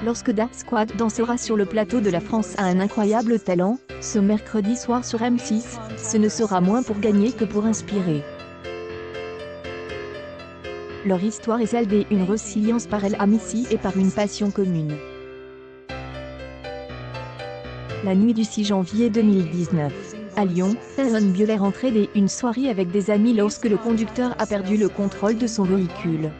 Lorsque Dark Squad dansera sur le plateau de La France a un incroyable talent, ce mercredi soir sur M6, ce ne sera moins pour gagner que pour inspirer. Leur histoire est celle d'une résilience par l'amitié et par une passion commune. La nuit du 6 janvier 2019, à Lyon, Aaron Biolay rentrait d'une soirée avec des amis lorsque le conducteur a perdu le contrôle de son véhicule.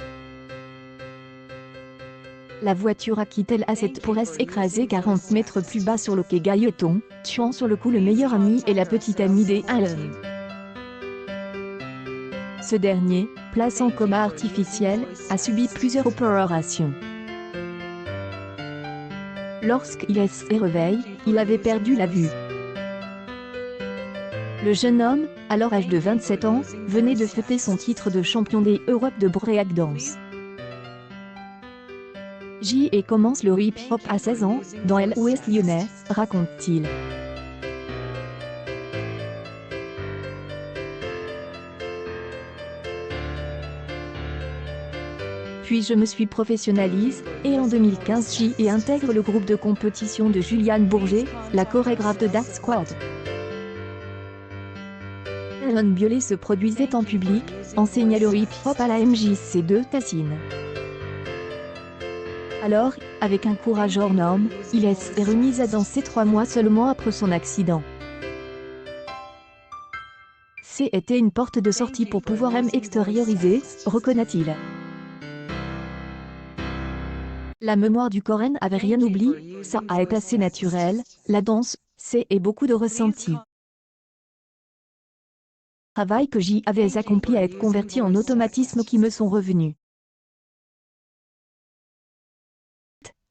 La voiture a quitté l'A7 pour s'écraser 40 mètres plus bas sur le quai Gailleton, tuant sur le coup le meilleur ami et la petite amie d'Aaron. Ce dernier, placé en coma artificiel, a subi plusieurs opérations. Lorsqu'il s'est réveillé, il avait perdu la vue. Le jeune homme, alors âgé de 27 ans, venait de fêter son titre de champion d'Europe de breakdance. J.E. commence le hip-hop à 16 ans, dans l'Ouest lyonnais, raconte-t-il. Puis je me suis professionnalisé, et en 2015 J.E. intègre le groupe de compétition de Juliane Bourget, la chorégraphe de Dark Squad. Aaron Biolay se produisait en public, enseignait le hip-hop à la MJC de Tassine. Alors, avec un courage hors norme, il s'est remis à danser 3 mois seulement après son accident. C'était une porte de sortie pour pouvoir extérioriser, reconnaît-il. La mémoire du Coran avait rien oublié, ça a été assez naturel, la danse, c'est beaucoup de ressenti. Travail que j'y avais accompli a été converti en automatismes qui me sont revenus.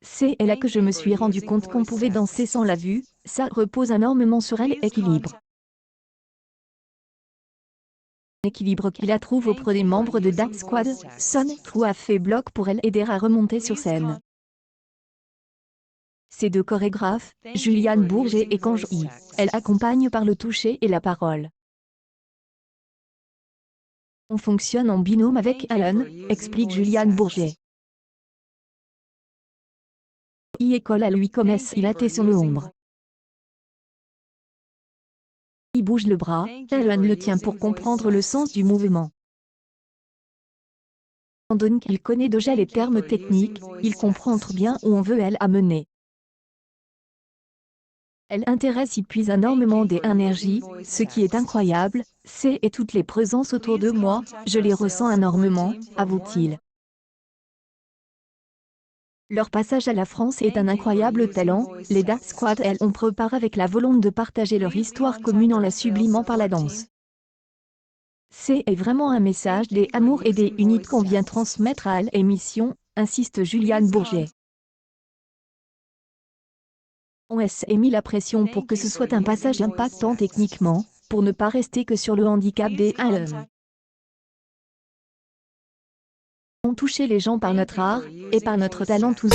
C'est là que je me suis rendu compte qu'on pouvait danser sans la vue, ça repose énormément sur l'équilibre. L'équilibre qu'il a trouvé auprès des membres de Dark Squad, Son Trou a fait bloc pour aider à remonter sur scène. Ces deux chorégraphes, Juliane Bourget et Kanji, elle accompagne par le toucher et la parole. On fonctionne en binôme avec Aaron, explique Juliane Bourget. Il colle à lui comme s'il était sur l'ombre. Il bouge le bras, Aaron le tient pour comprendre le sens du mouvement. Étant donné qu'il connaît déjà les termes techniques, il comprend très bien où on veut amener. Elle intéresse y puise énormément d'énergie, ce qui est incroyable, c'est toutes les présences autour de moi, je les ressens énormément, avoue-t-il. Leur passage à la France est un incroyable talent, les Dark Squad ont préparé avec la volonté de partager leur histoire commune en la sublimant par la danse. C'est vraiment un message d'amour et d'unité qu'on vient transmettre à l'émission, insiste Juliane Bourget. On s'est mis la pression pour que ce soit un passage impactant techniquement, pour ne pas rester que sur le handicap d'Aaron. On touchait les gens par notre art, et par notre talent tous.